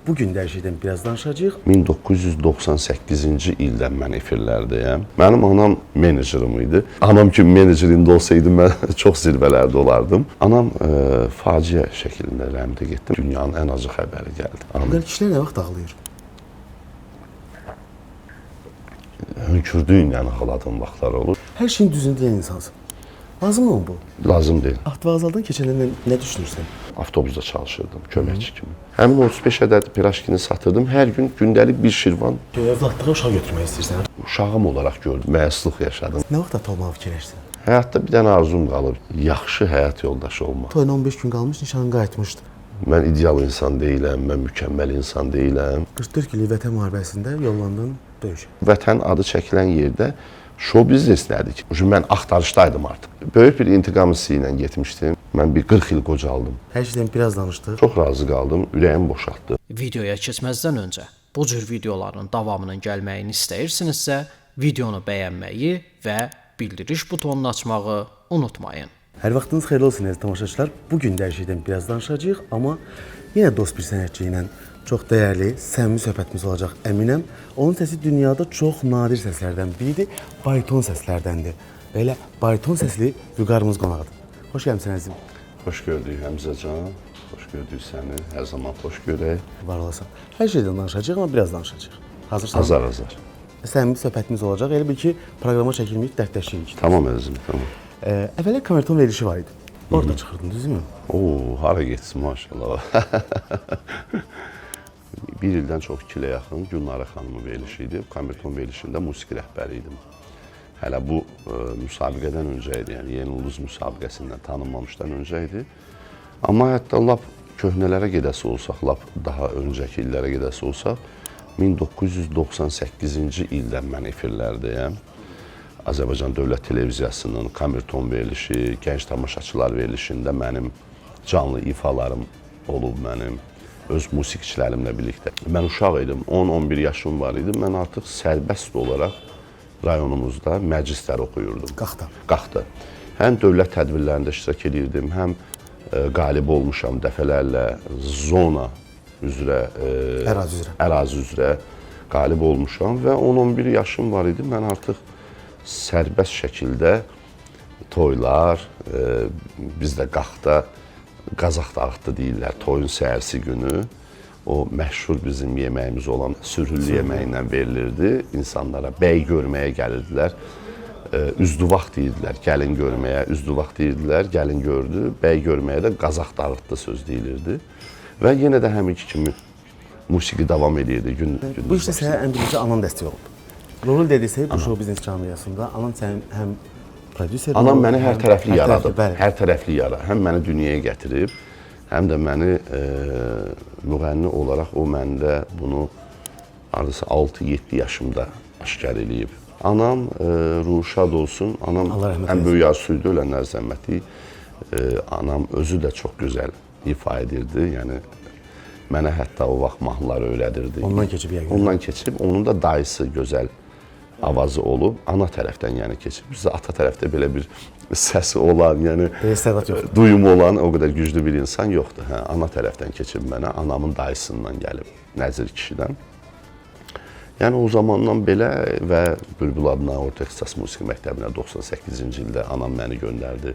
Bugün də hər şeydən biraz danışacağıq. 1998-ci ildən mən efirlərdəyəm. Mənim anam menecerim idi. Anam kimi menecerində olsaydım mən çox zirvələrdə olardım. Anam faciə şəklində rəhmətə getdi. Dünyanın ən acı xəbəri gəldi. Bunlar kişilər nə vaxt ağlayır? Hönkürdüyün yəni ağladığım vaxtlar olur. Hər şeyin düzünü deyən insansın. Lazımdır mı bu? Lazım deyil. Avtovağzaldan keçəndə nə düşünürsən? Avtobusda çalışırdım, köməkçi kimi. Həmin 35 ədəd piraşkini satırdım. Hər gün gündəlik bir şirvan Övladlığa uşaq götürmək istəyirsən. uşağım olaraq gördüm, məyusluq yaşadım. Nə vaxt ata olmağı fikirləşdin? Həyatda bir dənə arzum qalıb, yaxşı həyat yoldaşı olmaq. Toyuna 15 gün qalmış, nişanın qayıtmışdı. Mən ideal insan deyiləm, mən mükəmməl insan deyiləm. 44 illik vətən müharibəsində yollandın döyüşə. Vətən adı çəkilən yerdə show biznes nədir ki? Mən axtarışdaydım artıq. Böyük bir intiqam hissi ilə getmişdim. Mən bir 40 il qocaldım. Hər şeydən biraz danışdıq. Çox razı qaldım, ürəyim boşaltdı. Videoya keçməzdən öncə bu cür videoların davamının gəlməyini istəyirsinizsə, videonu bəyənməyi və bildiriş butonunu açmağı unutmayın. Hər vaxtınız xeyirli olsun əziz tamaşaçılar. Bugün də hər şeydən biraz danışacağıq, amma yenə dost bir sənətçi ilə çox dəyərli, səmimi söhbətimiz olacaq əminəm. Onun səsi dünyada çox nadir səslərdən biridir, bariton səslərdəndir. Və elə bariton səsli vüqarımız qonağıdır. Xoş gəlmisən əzizim. Xoş gördük Həmzəcan, xoş gördük səni, hər zaman xoş görək. Var olasan. Hər şeydən danışacağıq, amma biraz danışacağıq. Hazırsan? Azar-azar. Səmimi söhbətimiz olacaq. Elə bil ki, proqrama çəkilməyib, dərdləşirik. Tamam əzizim, tamam. Əvvəllər kamerton verilişi var idi. Orada çıxırdın, düzmü? Oo, hara getsin maşallah. Bir ildən çox 2 ilə yaxın Gülnarə xanımın verilişi idi. Kamerton verilişində musiqi rəhbəri idim. Hələ bu müsabiqədən öncə idi, yəni Yeni Ulduz müsabiqəsindən tanınmamışdan öncə idi. Amma hətta lap köhnələrə gedəsi olsaq, lap daha öncəki illərə gedəsi olsaq, 1998-ci ildən mən efirlərdəyəm. Azərbaycan Dövlət Televiziyasının kamerton verilişi, gənc tamaşaçılar verilişində mənim canlı ifalarım olub mənim, öz musiqiçilərimlə birlikdə. Mən uşaq idim, 10-11 yaşım var idi. Mən artıq sərbəst olaraq rayonumuzda məclislər oxuyurdum. Qaxda. Həm dövlət tədbirlərində iştirak edirdim, həm qalib olmuşam dəfələrlə zona üzrə, ərazi üzrə qalib olmuşam və 10-11 yaşım var idi. Mən artıq sərbəst şəkildə toylar, bizdə Qaxda, Qazaq dağıtdı deyirlər, toyun səhərsi günü o məşhur bizim yeməyimiz olan sürhüllü yeməyindən verilirdi insanlara. Bəy görməyə gəlirdilər, üzduvaq deyirdilər, gəlin görməyə, üzduvaq deyirdilər, gəlin gördü, bəy görməyə də Qazaq dağıtdı söz deyilirdi. Və yenə də həminki kimi musiqi davam edirdi. Bu işdə sənə ən birinci anan dəstək olub. Rol dediksə, bu show biznes camiasında anan sənin həm prodüser... Anam məni hər tərəfli yaradıb, hər tərəfli yaradıb. Həm məni dünyaya gətirib, həm də məni müğənni olaraq o məndə bunu 6-7 yaşımda aşkar eləyib. Anam ruhu şad olsun, anam ən böyük arzusuydu, ölənlər zəhməti. Anam özü də çox gözəl ifa edirdi, yəni mənə hətta o vaxt mahnıları öyrədirdi. Ondan keçib yəqin. Ondan keçib, onun da dayısı gözəl avazı olub, ana tərəfdən yəni keçib. Bizdə ata tərəfdə belə bir səsi olan, yəni duyumu olan o qədər güclü bir insan yoxdur. Hə, ana tərəfdən keçib mənə, anamın dayısından gəlib, Nəzir kişidən. Yəni o zamandan belə və Bülbül adına Orta İxtisas Musiqi Məktəbinə 98-ci ildə anam məni göndərdi.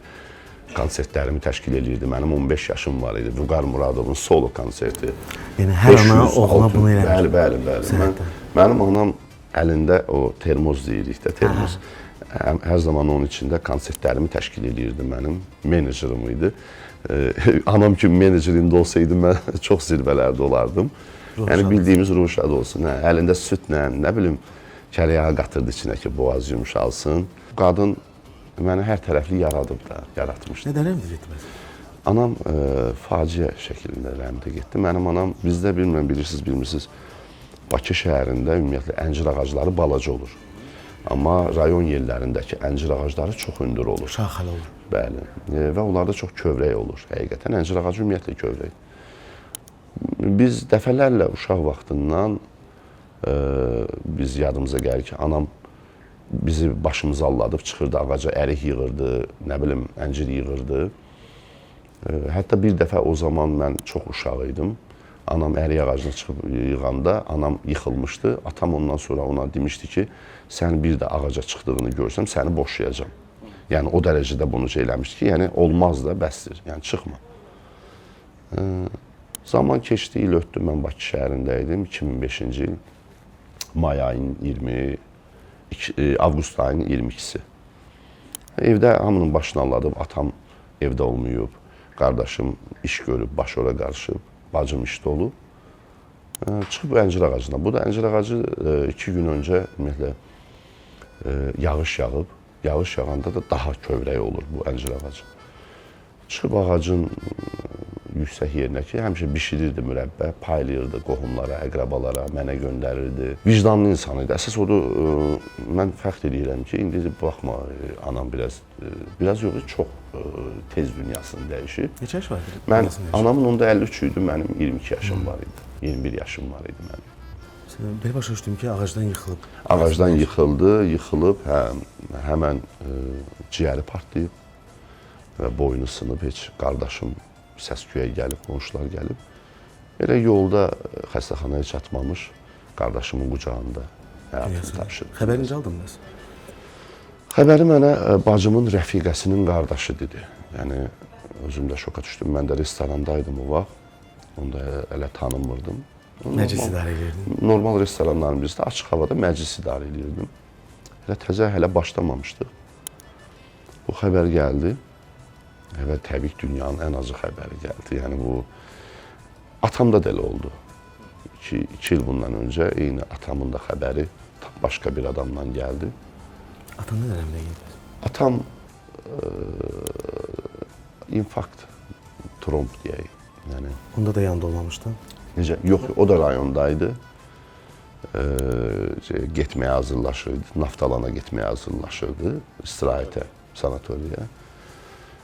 Konsertlərimi təşkil edirdi. Mənim 15 yaşım var idi. Vüqar Muradovun solo konserti. Yəni hər ana oğluna bunu eləmişdi. Bəli. Mənim anam əlində o termoz deyirik də, termoz. Hər zaman onun içində konsertlərimi təşkil edirdi mənim. Menecerim idi. Anam kimi menecerində olsaydım mən çox zirvələrdə olardım. Yəni bildiyimiz ruhu şad olsun. Əlində südlə, nə bilim, kərəyağı qatırdı içinə ki, boğaz yumuşalsın. Qadın məni hər tərəfli yaradıb da, yaratmışdı. Nədən rəhmət etməz? Anam faciə şəklində rəhmətə getdi. Mənim anam, bizdə bilmirəm, bilmirsiniz, Bakı şəhərində ümumiyyətlə əncir ağacları balaca olur. Amma rayon yerlərindəki əncir ağacları çox hündür olur. Şaxəli olur. Bəli. Və onlarda çox kövrək olur. Həqiqətən əncir ağacı ümumiyyətlə kövrək. Biz dəfələrlə uşaq vaxtından biz yadımıza gəlir ki, anam bizi başımıza alladıb çıxırdı ağaca, ərik yığırdı, nə bilim, əncir yığırdı. Hətta bir dəfə o zaman mən çox uşaq idim. anam ərik ağacına çıxıb yığanda anam yıxılmışdı. Atam ondan sonra ona demişdi ki, sən bir də ağaca çıxdığını görsəm səni boşayacam. Yəni o dərəcədə bunu eləmişdi ki, yəni olmaz da bəsdir, yəni çıxma. Zaman keçdi, il ötdü, mən Bakı şəhərində idim, 2005-ci il, may ayının avqust ayının 22-si. Evdə hamının başını alladım, atam evdə olmayıb, qardaşım iş görüb, başora qarışıb, bacım işdə olub. Çıxıb əncir ağacına. Bu da əncir ağacı 2 gün öncə ümumiyyətlə yağış yağıb. Yağış yağanda da daha kövrək olur bu əncir ağacı. Çıxıb ağacın yüksək yerinə ki, həmişə bişirirdi mürəbbə, paylayırdı qohumlara, əqrabalara, mənə göndərirdi. Vicdanlı insan idi. Əsas odur, mən fəxr edirəm ki, indi baxma, anam biraz yox, çox tez dünyasını dəyişib. Neçə yaş var? Anamın onda 53 idi, mənim 22 yaşım var idi. 21 yaşım var idi mənim. Belə başa düşdüm ki, ağacdan yıxılıb. Ağacdan yıxılıb, həmən ciyəri partlayıb və boynu sınıb, heç qardaşım səs-küyə gəlib, qonşular gəlib. Elə yolda xəstəxanaya çatmamış, qardaşımın qucağında həyatını tapşırdı. Xəbərini necə aldın bəs? Xəbəri mənə bacımın rəfiqəsinin qardaşı dedi. Yəni, özüm də şoka düşdüm. Mən də restorandaydım o vaxt. Onu da elə tanımırdım. Məclis idarə edirdin? Normal restoranların birisində açıq havada məclis idarə edirdim. Elə təzə hələ başlamamışdıq. Bu xəbər gəldi. Və təbii ki, dünyanın ən acı xəbəri gəldi. Yəni bu, atamda da elə oldu. 2 il bundan öncə eyni atamın da xəbəri başqa bir adamdan gəldi. Atan nə rəmlə yedi? Atam infarkt, tromb deyək. Yəni, onda da yanında olmamışdı? Necə? Yox, o da rayondaydı. Getməyə hazırlaşırdı, Naftalana getməyə hazırlaşırdı, istirahətə, sanatoriyaya.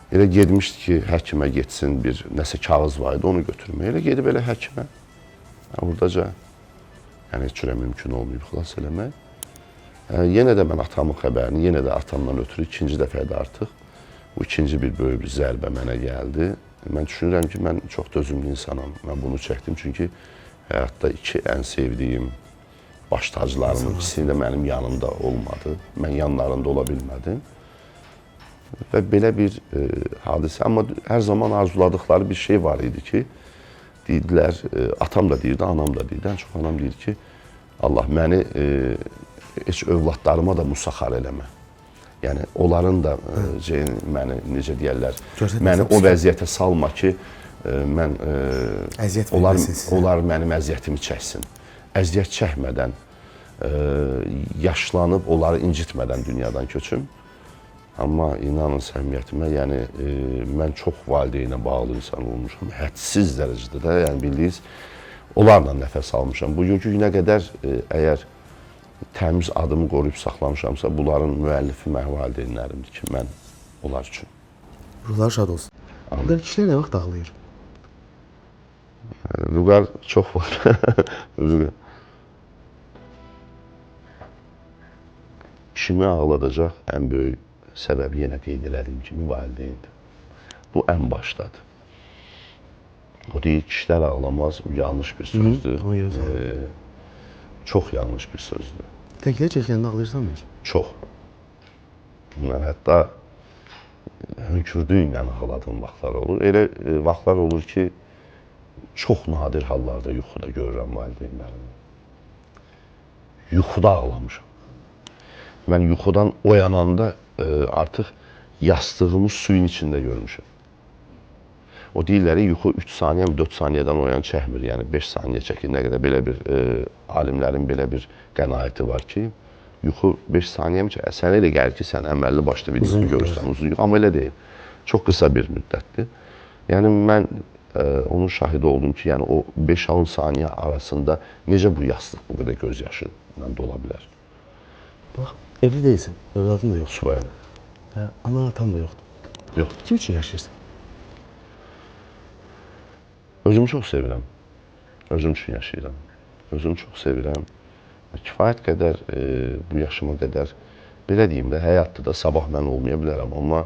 Elə gedmişdi ki, həkimə getsin, bir nəsə kağız var idi, onu götürməyə. Elə gedib elə həkimə, buradaca, yəni heç cürə mümkün olmayıb xilas eləmək. Yenə də mən atamın xəbərini, yenə də atamdan ötürü ikinci dəfədə artıq bu ikinci bir böyük bir zərbə mənə gəldi. Mən düşünürəm ki, mən çox dözümlü insanam. Mən bunu çəkdim çünki həyatda 2 ən sevdiyim baş taclarımın ikisi də mənim yanımda olmadı. Mən yanlarında ola bilmədim. Və belə bir hadisə, amma hər zaman arzuladıqları bir şey var idi ki, deydilər, atam da deyirdi, anam da deyirdi, ən çox anam deyir ki, Allah məni heç övladlarıma da musaxar eləmə. Yəni, onların da məni, necə deyərlər, məni o vəziyyətə salma ki, mən, onlar mənim əziyyətimi çəksin. Əziyyət çəkmədən, yaşlanıb, onları incitmədən dünyadan köçüm. Amma inanın səmimiyyətimə, yəni mən çox valideynə bağlı insan olmuşam, hədsiz dərəcədə də, yəni bildiyiniz, onlarla nəfəs almışam. Bugünkü günə qədər əgər təmiz adımı qoruyub saxlamışamsa, bunların müəllifi mənim valideynlərimdir ki, mən onlar üçün. Ruhları şad olsun. Vüqar kişilər nə vaxt ağlayır? Vüqar çox var. Kişimi ağladacaq ən böyük səbəbi yenə qeyd elədiyim kimi valideyndir. Bu ən başdadır. O deyir, kişilər ağlamaz, bu yanlış bir sözdür. Çox yanlış bir sözdür. Təklər çəkəndə ağlayırsan mı? Çox. Mən hətta hönkürdüyüm ilə ağladığım vaxtlar olur. Elə vaxtlar olur ki, çox nadir hallarda yuxuda görürəm valideynlərimi. Yuxuda ağlamışam. Mən yuxudan oyananda artıq yastığımı suyun içində görmüşəm. O deyirlər, yuxu 3 saniyə, 4 saniyədən oyan çəkmir, yəni 5 saniyə çəkir. Nə qədər belə bir alimlərin belə bir qənaəti var ki, yuxu 5 saniyə mi çəkir? Sən elə gəlir ki, sən əməlli başlı bir yuxu görürsən, uzun yuxu, amma elə deyil. Çox qısa bir müddətdir. Yəni mən onun şahidi oldum ki, yəni o 5-10 saniyə arasında necə bu yastıq bu qədər göz yaşı ilə dola bilər? Bax, evli deyilsin, övladın da yoxdur. Subaya. Ana, atan da yoxdur. Yox. Kim üçün yaşayırsan? Özümü çox sevirəm. Özüm üçün yaşayıram. Özümü çox sevirəm. Kifayət qədər, bu yaşıma qədər, belə deyim də, həyatda da sabah mən olmaya bilərəm. Amma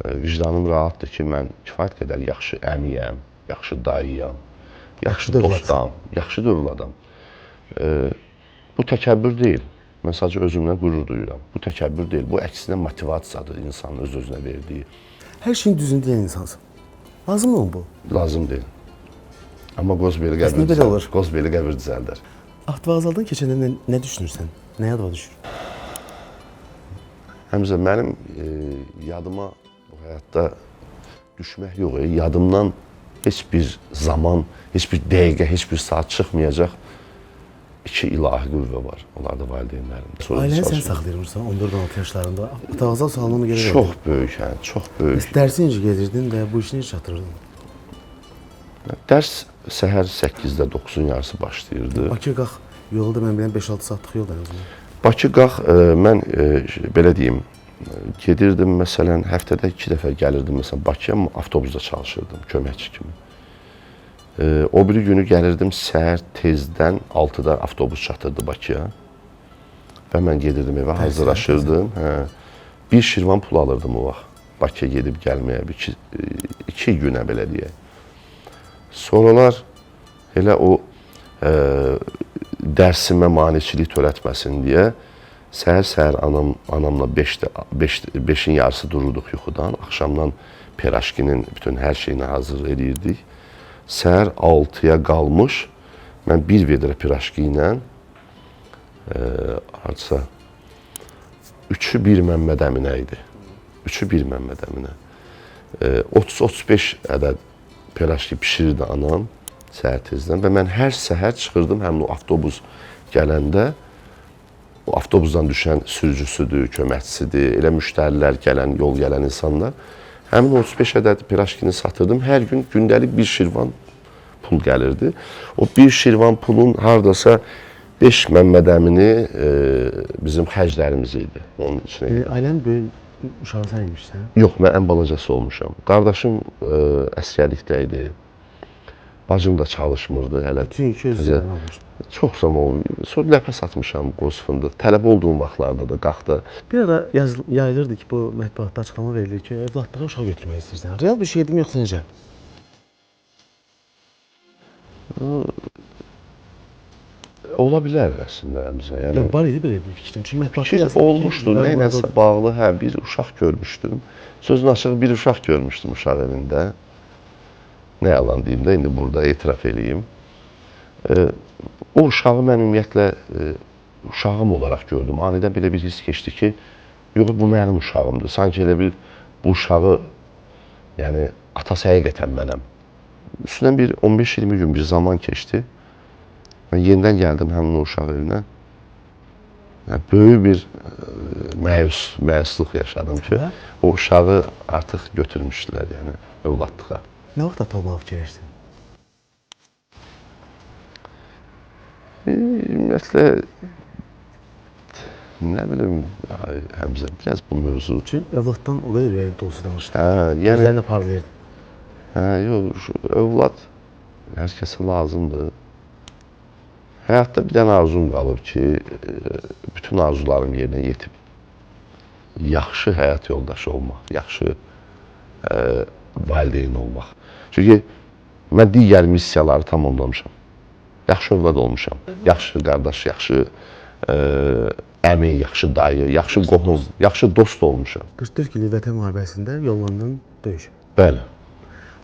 vicdanım rahatdır ki, mən kifayət qədər yaxşı əmiyəm, yaxşı dayıyam. yaxşı dövlət. dostam, yaxşı dövladam. Bu təkəbbür deyil. Mən sadəcə özümlə qürur duyuram. Bu təkəbbür deyil, bu əksinə motivasiyadır insanın öz-özünə verdiyi. Hər şeyin düzünü deyən insansın. Lazımdır mı bu? Lazım deyil. Amma qozbeli qəbir Əslində belə olur. Qozbeli qəbir düzəldər. Avtovağzaldan keçəndə nə düşünürsən? Nə yadıma düşür? Həmzə, mənim yadıma bu həyatda düşmək yox, yadımdan heç bir zaman, heç bir dəqiqə, heç bir saat çıxmayacaq iki ilahi qüvvə var. Onlar da valideynlərimdir. Ailəni sən saxlayırmışsan 14-16 yaşlarında. Avtovağzal salonuna görə Çox böyük, hə, çox böyük. Dərsi necə gedirdin və bu işini necə çatdırırdın? Dərs səhər 8-də 9-un yarısı başlayırdı. Bakıya qalx, yolda mən bilən 5-6 saatlıq yolda ən azından. Bakı qalx, mən belə deyim, gedirdim məsələn, həftədə 2 dəfə gəlirdim məsələn Bakıya, avtobusda çalışırdım köməkçi kimi. O biri günü gəlirdim səhər tezdən 6-da avtobus çatırdı Bakıya və mən gedirdim evə, hazırlaşırdım. Bir şirvan pul alırdım o vaxt, Bakıya gedib gəlməyə, 2 günə belə deyək. Sonralar elə o dərsimə maneçilik törətməsin deyə səhər-səhər anamla 5-in yarısı dururduq yuxudan. Axşamdan piraşkinin bütün hər şeyini hazır edirdik. Səhər 6-ya qalmış, mən bir vedrə piraşki ilə hardasa 3-ü bir Məmməd Əminə idi. 3-ü bir Məmməd Əminə. 30-35 ədəd piraşki pişirirdi anam səhər tezdən və mən hər səhər çıxırdım, həmin o avtobus gələndə, o avtobusdan düşən sürücüsüdür, köməkçisidir, elə müştərilər gələn, yol gələn insanlar. Həmin 35 ədəd piraşkini satırdım, hər gün gündəlik bir şirvan pul gəlirdi. O bir şirvan pulun hardasa 5 Məmməd Əmini bizim xərclərimiz idi. Onun içine. Ailənin böyük uşağı sən imişsən? Yox, mən ən balacası olmuşam. Qardaşım əsgərlikdə idi. Bacım da çalışmırdı hələ. Bütün yükü özündən almışdın. Çox zaman, sonra ləpə satmışam, qoz fındıq. Tələbə olduğum vaxtlarda da qalxdı. Bir ara yayılırdı ki, bu mətbuatda açıqlama verilir ki, evlatlığa uşaq götürmək istəyirsən. Real bir şeydir mi, yoxsa necə? Ola bilər əslində Əmzə. Yəni, Var idi belə bir fikrin. Çünki mətbuatda fikir olmuşdu, nəyləsə bağlı, hə, bir uşaq görmüşdüm. Sözün açığı bir uşaq görmüşdüm uşaq evində. Nə yalan deyim də, indi burada etiraf edeyim. O uşağı mən ümumiyyətlə uşağım olaraq gördüm. Anidən belə bir his keçdi ki, yox, bu mənim uşağımdır. Sanki elə bir bu uşağı, yəni atası həqiqətən mənəm. Üstündən bir 15-20 gün bir zaman keçdi. Mən yenidən gəldim həmin o uşaq evinə. Yəni, böyük bir məyusluq yaşadım ki, o uşağı artıq götürmüşdülər, yəni övladlığa. Nə vaxt ata olmağı fikirləşdin? Ümumiyyətlə, nə bilim, Həmzə, biraz bu mövzu. Çünki övladdan o qədər ürəyi dolusu danışdın. Hə, yəni, Gözlərini parlayırdın. hə, yox, övlad hər kəsə lazımdır. Həyatda bir dənə arzum qalıb ki, bütün arzularım yerinə yetib. Yaxşı həyat yoldaşı olmaq, yaxşı valideyn olmaq. Çünki mən digər missiyaları tamamlamışam. Yaxşı övlad olmuşam, yaxşı qardaş, yaxşı əmi, yaxşı dayı, yaxşı qohum, yaxşı dost olmuşam. 44 günlük Vətən müharibəsində yollandın döyüş. Bəli.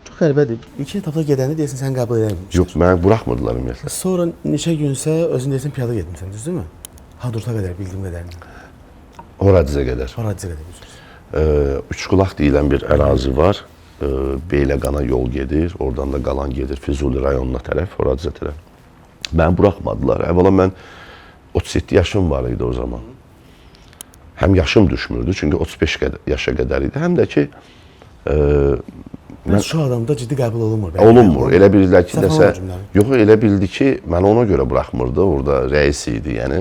Çox qəribədir. İlk etapda gedəndə deyəsən sən qəbul edilmişsən. Yox, məni buraxmırdılar ümumiyyətlə. Sonra neçə günsə özün deyəsən piyada getmisən, düzdürmü? Hadurta qədər, bildiyim qədərilə. Horadizə qədər. Horadizə qədər bilirsiniz. Üçqulaq deyilən bir ərazi var. Beyləqana yol gedir, oradan da qalan gedir Füzuli rayonuna tərəf, Horadizə tərəf. Məni buraxmadılar. Əvvəla mən 37 yaşım var idi o zaman. Həm yaşım düşmürdü, çünki 35 yaşa qədər idi. Həm də ki, Mən şu adamda ciddi qəbul olunmur. olunmur. Elə bildilər ki, Səfəman nəsə... cümləli. Yox, elə bildi ki, məni ona görə buraxmırdı, orada rəis idi, yəni.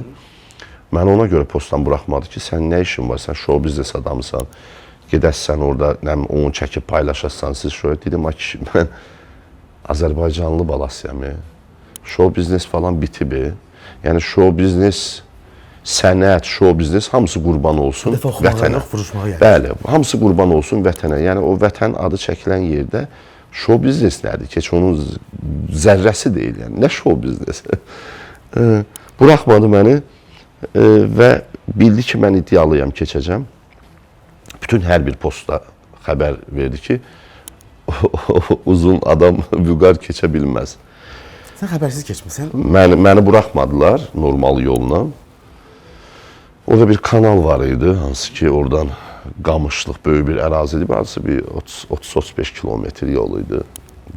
Məni ona görə postdan buraxmadı ki, sən nə işin var, sən show biznes adamısan, gedəsən orada, onu çəkib paylaşasan, siz şöyle dedim, ay kişi, mən Azərbaycanlı balasıyam, show biznes falan bitib, yəni show biznes, sənət, show biznes, hamısı qurban olsun Bir dəfə oxumağa vətənə. yox, vuruşmağa gəlir. Bəli, hamısı qurban olsun vətənə. Yəni o vətən adı çəkilən yerdə Show biznes nədir? Heç onun zərrəsi deyil, yəni. Nə show biznes? Buraxmadı məni və bildi ki, mən iddialıyam, keçəcəm. Bütün hər bir postda xəbər verdi ki, uzun adam Vüqar keçə bilməz. Sən xəbərsiz keçmisən. Məni buraxmadılar normal yolla. Orada bir kanal var idi, hansı ki, oradan qamışlıq, böyük bir ərazidir. Hardasa bir 30-35 kilometr yol idi.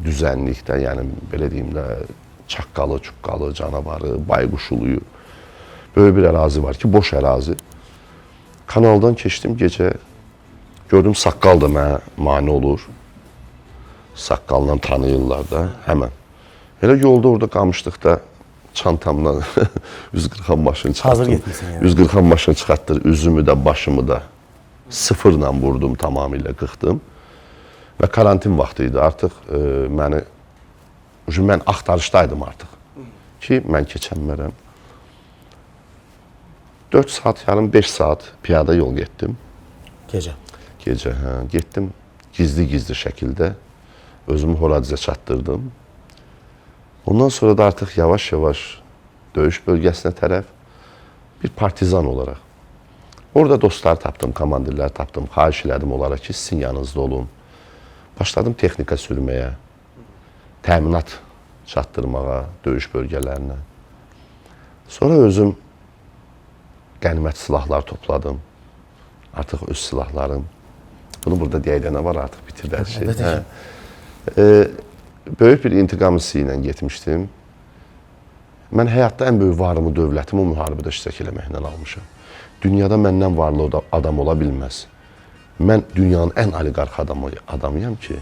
Düzənlikdə, yəni belə deyim də, çaqqalı, çuqqalı, canavarı, bayquşuluyu. Böyük bir ərazi var ki, boş ərazi. Kanaldan keçdim gecə. Gördüm, saqqal da mənə mane olur. Saqqalla tanıyırlar da, həmən. Elə yolda orada qamışdıqda çantamdan 140 maşın çıxartdım. Hazır getmişsin yəni. 140 maşın çıxartdır, üzümü də, başımı da sıfırla vurdum, tamamilə qıxdım. Və karantin vaxtı idi. Artıq mən axtarışdaydım artıq ki, mən keçənmərəm. 4 saat, yarım 5 saat piyada yol getdim. Gecə. Gecə, getdim gizli-gizli şəkildə. Özümü Horadizə çatdırdım. Ondan sonra da artıq yavaş-yavaş döyüş bölgəsinə tərəf bir partizan olaraq. Orada dostlar tapdım, komandirlər tapdım, xahiş elədim onlara ki, sizin yanınızda olun. Başladım texnika sürməyə, təminat çatdırmağa, döyüş bölgələrinə. Sonra özüm qənimət silahlar topladım. Artıq öz silahlarım. Bunu burada deyək də nə var artıq bitirdi hər şey. Böyük bir intiqam hissi ilə getmişdim. Mən həyatda ən böyük varımı, dövlətimi o müharibədə iştirak eləməklə almışam. Dünyada məndən varlı adam ola bilməz. Mən dünyanın ən oliqarx adamıyam ki,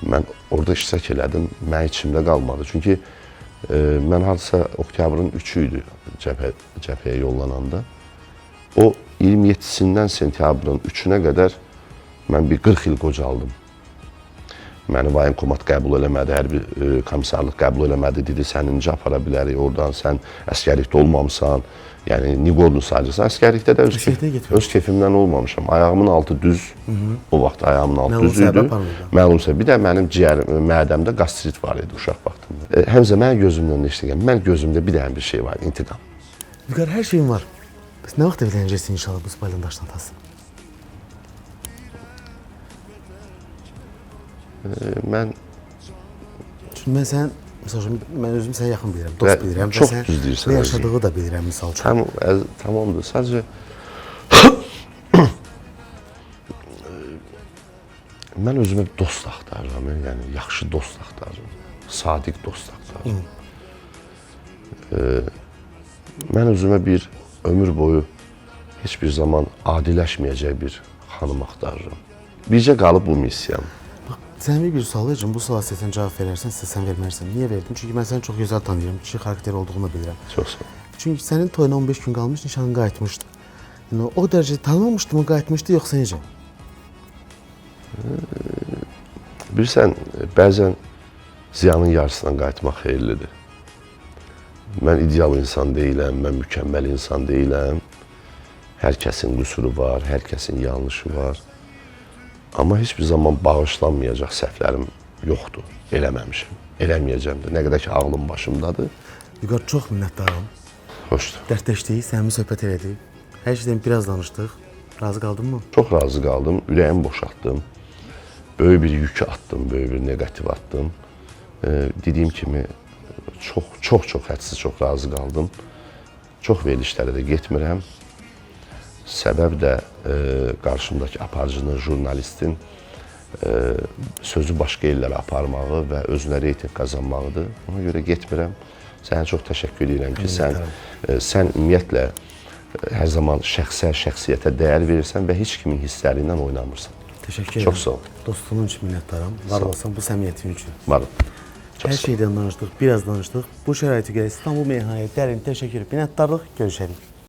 mən orada iştirak elədim, mənim içimdə qalmadı. Çünki mən hardasa oktyabrın 3-ü idi cəbhəyə yollananda. O 27-sindən sentyabrın 3-ünə qədər mən bir 40 il qocaldım. Məni voyenkomat qəbul eləmədi, hər bir komissarlıq qəbul eləmədi, dedi, səni necə apara bilərik, oradan sən əskərlikdə olmamısan, yəni Niqornu sayırsan, əskərlikdə də öz keyfimdən olmamışam. Ayağımın altı düz, o vaxt ayağımın altı düz idi. Məlum səbəb. Bir də mənim mədəmdə qastrit var idi uşaq vaxtımda. Həmzə, mənim gözümün önündə işləyən, mən gözümdə bir dənə bir şey var, intiqam. Vüqar, hər şeyin var. Bəs nə vaxt evlənəcəksin inşallah bu spaylan daşdan tasın? Çünki mən özüm sənə yaxın bilirəm, dost bilirəm. Çox düz deyirsən. Nə yaşadığı da bilirəm, misal üçün. Tamamdır, sadəcə mən özümə dost axtarıram, yəni yaxşı dost axtarıram, sadiq dost axtarıram. Mən özümə bir ömür boyu heç bir zaman adiləşməyəcək bir xanım axtarıram. Bircə qalıb bu missiyam. Sənin bir sual verəcəm, bu suala sən cavab verərsən, sən vermərsən. Niyə verdin? Çünki mən səni çox gözəl tanıyıram, kişi xarakteri olduğunu da bilirəm. Çox sağ ol. Çünki sənin toyuna 15 gün qalmış, nişanın qayıtmışdı. Yəni, o dərəcədə tanımamışdı mı, qayıtmışdı, yoxsa necə? Bilirsən, bəzən ziyanın yarısından qayıtmaq xeyirlidir. Mən ideal insan deyiləm, mən mükəmməl insan deyiləm. Hər kəsin qüsuru var, hər kəsin yanlışı var. Amma heç bir zaman bağışlanmayacaq səhvlərim yoxdur, eləməmişim, eləməyəcəm də. Nə qədər ki, ağlım başımdadır. Vüqar, çox minnətdaram. Xoşdur. Dərdləşdik, səmimi söhbət elədik. Hər şeydən biraz danışdıq. Razı qaldın mı? Çox razı qaldım, ürəyimi boşaltdım. Böyük bir yükü atdım, böyük bir negativ atdım. Dediyim kimi, çox hədsiz çox razı qaldım. Çox verilişlərə də getmirəm. Səbəb də qarşımdakı aparıcının, jurnalistin sözü başqa yerlərə aparmağı və özünə reyting qazanmağıdır. Ona görə getmirəm. Sənə çox təşəkkür edirəm ki, sən ümumiyyətlə hər zaman şəxsiyyətə dəyər verirsən və heç kimin hissləri ilə oynamırsan. Təşəkkür edirəm. Çox sağ ol. Dostluğun üçün minnətdaram. Var olasın bu səmiyyətin üçün. Varım. Hər şeydən danışdıq, biraz danışdıq. Bu şəraitə görə İstanbul Meyxanəyə dərin təşəkkür, minnətdarlıq. Görüşərik.